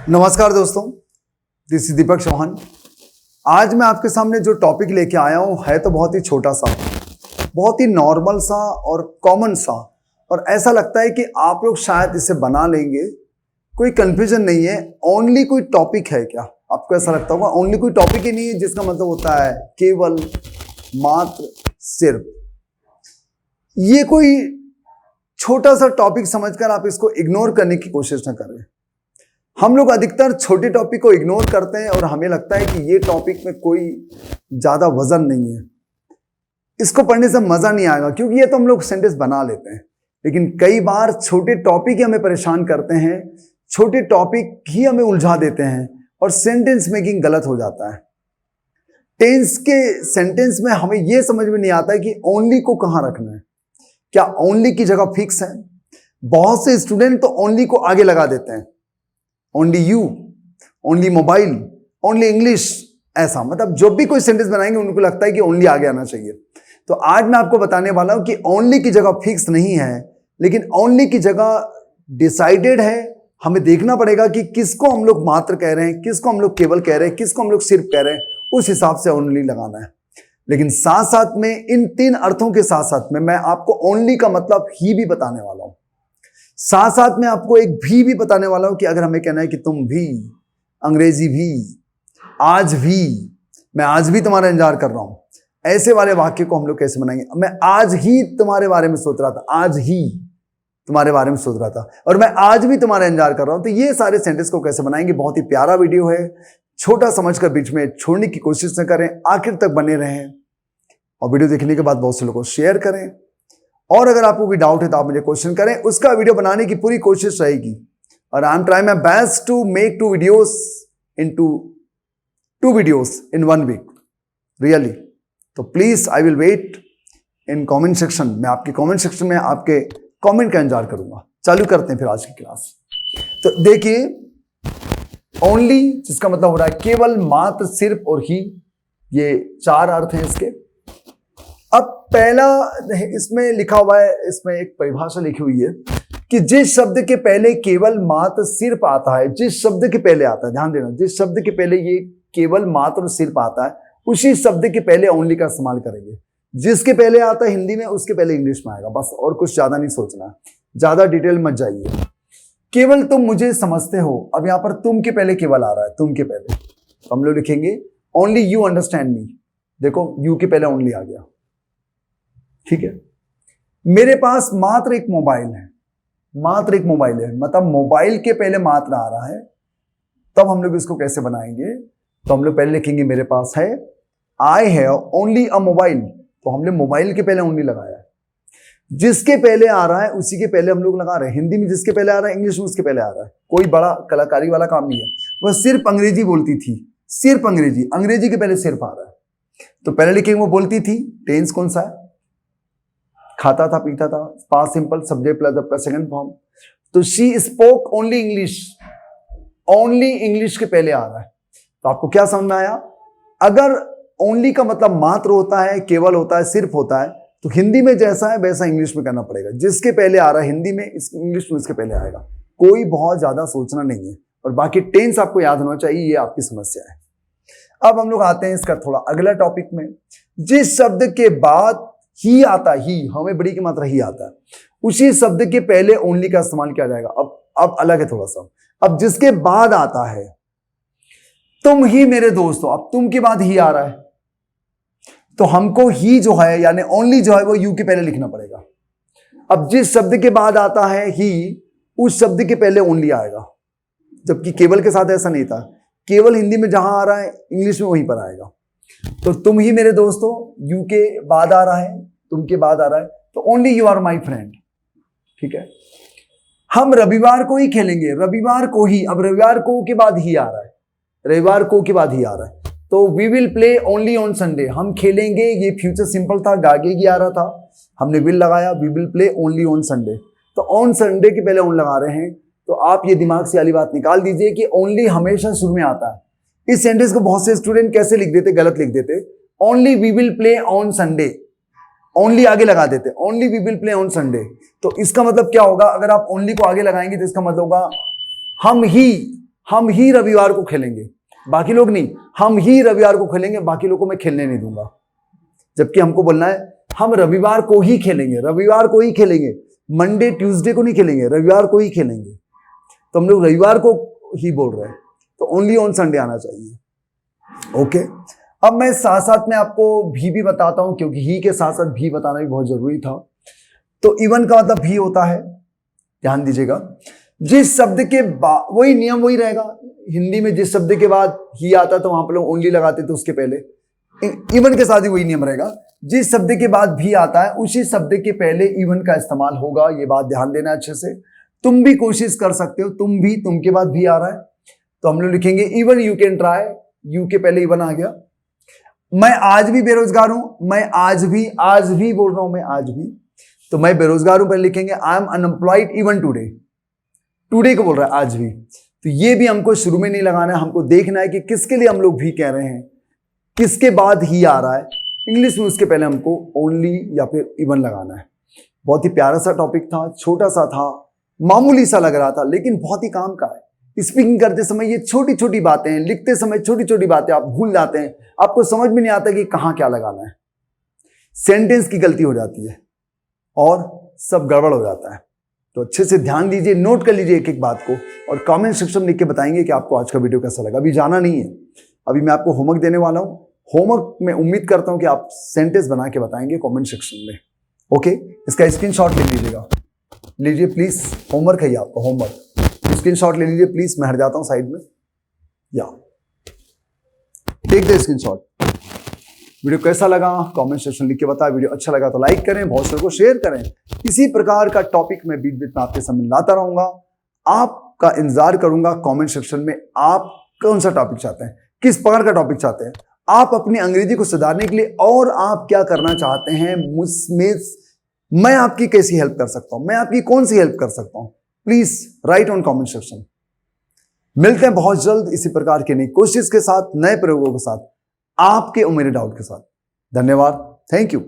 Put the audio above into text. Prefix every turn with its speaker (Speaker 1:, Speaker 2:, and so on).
Speaker 1: नमस्कार दोस्तों, this is दीपक चौहान। आज मैं आपके सामने जो टॉपिक लेके आया हूँ है तो बहुत ही छोटा सा, बहुत ही नॉर्मल सा और कॉमन सा, और ऐसा लगता है कि आप लोग शायद इसे बना लेंगे। कोई कंफ्यूजन नहीं है। ओनली कोई टॉपिक है क्या? आपको ऐसा लगता होगा ओनली कोई टॉपिक ही नहीं है, जिसका मतलब होता है केवल, मात्र, सिर्फ। ये कोई छोटा सा टॉपिक समझकर आप इसको इग्नोर करने की कोशिश ना करें। हम लोग अधिकतर छोटे टॉपिक को इग्नोर करते हैं और हमें लगता है कि ये टॉपिक में कोई ज्यादा वजन नहीं है, इसको पढ़ने से मजा नहीं आएगा, क्योंकि ये तो हम लोग सेंटेंस बना लेते हैं। लेकिन कई बार छोटे टॉपिक ही हमें परेशान करते हैं, छोटे टॉपिक ही हमें उलझा देते हैं और सेंटेंस मेकिंग गलत हो जाता है। टेंस के सेंटेंस में हमें यह समझ में नहीं आता है कि ओनली को कहां रखना है। क्या ओनली की जगह फिक्स है? बहुत से स्टूडेंट तो ओनली को आगे लगा देते हैं, only you, only mobile, only English, ऐसा मतलब जो भी कोई सेंटेंस बनाएंगे उनको लगता है कि ओनली आगे आना चाहिए। तो आज मैं आपको बताने वाला हूं कि ओनली की जगह फिक्स नहीं है, लेकिन ओनली की जगह डिसाइडेड है। हमें देखना पड़ेगा कि किसको हम लोग मात्र कह रहे हैं, किसको हम लोग केवल कह रहे हैं, किसको हम लोग सिर्फ कह रहे हैं, उस हिसाब से ओनली लगाना है। लेकिन साथ साथ में इन तीन अर्थों के साथ साथ में मैं आपको ओनली का मतलब ही भी बताने वाला हूं। साथ साथ में आपको एक भी बताने वाला हूं कि अगर हमें कहना है कि तुम भी, अंग्रेजी भी, आज भी, मैं आज भी तुम्हारा इंतजार कर रहा हूं, ऐसे वाले वाक्य को हम लोग कैसे बनाएंगे? मैं आज ही तुम्हारे बारे में सोच रहा था, आज ही तुम्हारे बारे में सोच रहा था, और मैं आज भी तुम्हारा इंतजार कर रहा हूं। तो ये सारे सेंटेंस को कैसे बनाएंगे? बहुत ही प्यारा वीडियो है, छोटा समझकर बीच में छोड़ने की कोशिश न करें, आखिर तक बने रहें और वीडियो देखने के बाद बहुत से लोगों को शेयर करें। और अगर आपको कोई डाउट है तो आप मुझे क्वेश्चन करें, उसका वीडियो बनाने की पूरी कोशिश रहेगी। और I am trying my best to make 2 videos in 1 week, really. तो please I will wait in comment section. मैं आपके कमेंट सेक्शन में आपके कमेंट का इंतजार करूंगा। चालू करते हैं फिर आज की क्लास। तो देखिए, ओनली जिसका मतलब हो रहा है केवल, मात्र, सिर्फ और ही, ये 4 अर्थ हैं इसके। अब पहला इसमें लिखा हुआ है, इसमें एक परिभाषा लिखी हुई है कि जिस शब्द के पहले केवल, मात्र, सिर्फ आता है, जिस शब्द के पहले आता है, ध्यान देना, जिस शब्द के पहले ये केवल, मात्र, सिर्फ आता है, उसी शब्द के पहले ओनली का इस्तेमाल करेंगे। जिसके पहले आता है हिंदी में, उसके पहले इंग्लिश में आएगा, बस। और कुछ ज्यादा नहीं सोचना, ज्यादा डिटेल मत जाइए। केवल तुम मुझे समझते हो, अब यहां पर तुम के पहले केवल आ रहा है, तुम के पहले, तो हम लोग लिखेंगे ओनली यू अंडरस्टैंड मी। देखो, यू के पहले ओनली आ गया, ठीक है। मेरे पास मात्र एक मोबाइल है, मात्र एक मोबाइल है, मतलब मोबाइल के पहले मात्र आ रहा है। तब हम लोग इसको कैसे बनाएंगे? तो हम लोग पहले लिखेंगे मेरे पास है, I have only a mobile, तो हमने मोबाइल के पहले ओनली लगाया है। जिसके पहले आ रहा है उसी के पहले हम लोग लगा रहे हैं। हिंदी में जिसके पहले आ रहा है, इंग्लिश में उसके पहले आ रहा है। कोई बड़ा कलाकारी वाला काम नहीं है। वह सिर्फ अंग्रेजी बोलती थी, सिर्फ अंग्रेजी, अंग्रेजी के पहले सिर्फ आ रहा है, तो पहले लिखेंगे वो बोलती थी। टेंस कौन सा है? खाता था, पीता था, पास्ट सिंपल, सब्जेक्ट प्लस आपका सेकंड फॉर्म। तो she spoke only English, only English के पहले आ रहा है। तो आपको क्या समझ में आया? अगर ओनली का मतलब मात्र होता है, केवल होता है, सिर्फ होता है, तो हिंदी में जैसा है वैसा इंग्लिश में करना पड़ेगा। जिसके पहले आ रहा है हिंदी में, इंग्लिश में इसके पहले आएगा। कोई बहुत ज्यादा सोचना नहीं है, और बाकी टेंस आपको याद होना चाहिए, ये आपकी समस्या है। अब हम लोग आते हैं इसका थोड़ा अगला टॉपिक में। जिस शब्द के बाद ही आता, ही हमें बड़ी की मात्रा ही आता है, उसी शब्द के पहले ओनली का इस्तेमाल किया जाएगा। अब अलग है थोड़ा सा। अब जिसके बाद आता है तुम ही मेरे दोस्त हो, अब तुम के बाद ही आ रहा है, तो हमको ही जो है यानी ओनली जो है वो यू के पहले लिखना पड़ेगा। अब जिस शब्द के बाद आता है ही, उस शब्द के पहले ओनली आएगा, जबकि केवल के साथ ऐसा नहीं था। केवल हिंदी में जहां आ रहा है, इंग्लिश में वहीं पर आएगा। तो तुम ही मेरे दोस्तों, यू के बाद आ रहा है, तुम के बाद आ रहा है, तो only you are my friend, ठीक है। हम रविवार को ही खेलेंगे, रविवार को ही, अब रविवार को के बाद ही आ रहा है, रविवार को के बाद ही आ रहा है, तो we will play only on Sunday, हम खेलेंगे, ये फ्यूचर सिंपल था, गागेगी आ रहा था, हमने विल लगाया, we will play only on Sunday. तो ऑन संडे के पहले ऑन लगा रहे हैं, तो आप ये दिमाग से वाली बात निकाल दीजिए कि ओनली हमेशा शुरू में आता है। इस सेंटेंस को बहुत से स्टूडेंट कैसे लिख देते, गलत लिख देते, only we will play on Sunday, only आगे लगा देते, only we will play on Sunday. तो इसका मतलब क्या होगा? अगर आप ओनली को आगे लगाएंगे तो इसका मतलब होगा हम ही रविवार को खेलेंगे, बाकी लोग नहीं, हम ही रविवार को खेलेंगे, बाकी लोगों को मैं खेलने नहीं दूंगा। जबकि हमको बोलना है हम रविवार को ही खेलेंगे, रविवार को ही खेलेंगे, मंडे ट्यूसडे को नहीं खेलेंगे, रविवार को ही खेलेंगे। तो हम लोग रविवार को ही बोल रहे हैं, तो ओनली ऑन संडे आना चाहिए। ओके, अब मैं साथ साथ में आपको भी बताता हूं, क्योंकि ही के साथ साथ भी बताना भी बहुत जरूरी था। तो इवन का मतलब भी होता है, ध्यान दीजिएगा, जिस शब्द के बाद, वही नियम वही रहेगा, हिंदी में जिस शब्द के बाद ही आता तो वहां पर लोग ओनली लगाते थे, उसके पहले इवन के साथ ही वही नियम रहेगा। जिस शब्द के बाद भी आता है उसी शब्द के पहले इवन का इस्तेमाल होगा, ये बात ध्यान देना अच्छे से। तुम भी कोशिश कर सकते हो, तुम के बाद भी आ रहा है तो हम लोग लिखेंगे even you can try, you के पहले इवन आ गया। मैं आज भी बेरोजगार हूं, मैं आज भी बोल रहा हूं, मैं आज भी, तो मैं बेरोजगार हूं पहले लिखेंगे I am unemployed even today, today को बोल रहा है आज भी। तो ये भी हमको शुरू में नहीं लगाना है, हमको देखना है कि किसके लिए हम लोग भी कह रहे हैं, किसके बाद ही आ रहा है। इंग्लिश में उसके पहले हमको ओनली या फिर इवन लगाना है। बहुत ही प्यारा सा टॉपिक था, छोटा सा था, मामूली सा लग रहा था, लेकिन बहुत ही काम का है। स्पीकिंग करते समय ये छोटी छोटी बातें, लिखते समय छोटी छोटी बातें आप भूल जाते हैं, आपको समझ में नहीं आता कि कहाँ क्या लगाना है, सेंटेंस की गलती हो जाती है और सब गड़बड़ हो जाता है। तो अच्छे से ध्यान दीजिए, नोट कर लीजिए एक एक बात को, और कमेंट सेक्शन में लिख के बताएंगे कि आपको आज का वीडियो कैसा लगा। अभी जाना नहीं है, अभी मैं आपको होमवर्क देने वाला हूं। होमवर्क में उम्मीद करता हूं कि आप सेंटेंस बना के बताएंगे कमेंट सेक्शन में। ओके, इसका स्क्रीनशॉट ले लीजिएगा, लीजिए प्लीज, होमवर्क है ये आपका, होमवर्क स्क्रीनशॉट ले लीजिए प्लीज। मैं हट जाता हूं साइड में, या टेक द स्क्रीनशॉट। वीडियो कैसा लगा कमेंट सेक्शन लिख के बताएं। वीडियो अच्छा लगा तो लाइक करें, बहुत से को शेयर करें। इसी प्रकार का टॉपिक मैं बीच बीच में आपके सामने लाता रहूंगा, आपका इंतजार करूंगा कमेंट सेक्शन में। आप कौन सा टॉपिक चाहते हैं, किस प्रकार का टॉपिक चाहते हैं, आप अपनी अंग्रेजी को सुधारने के लिए और आप क्या करना चाहते हैं, मुझमें मैं आपकी कैसी हेल्प कर सकता हूं, मैं आपकी कौन सी हेल्प कर सकता हूं, please right on comment section. मिलते हैं बहुत जल्द इसी प्रकार की नई कोशिश के साथ, नए प्रयोगों के साथ, आपके और मेरे डाउट के साथ। धन्यवाद, थैंक यू।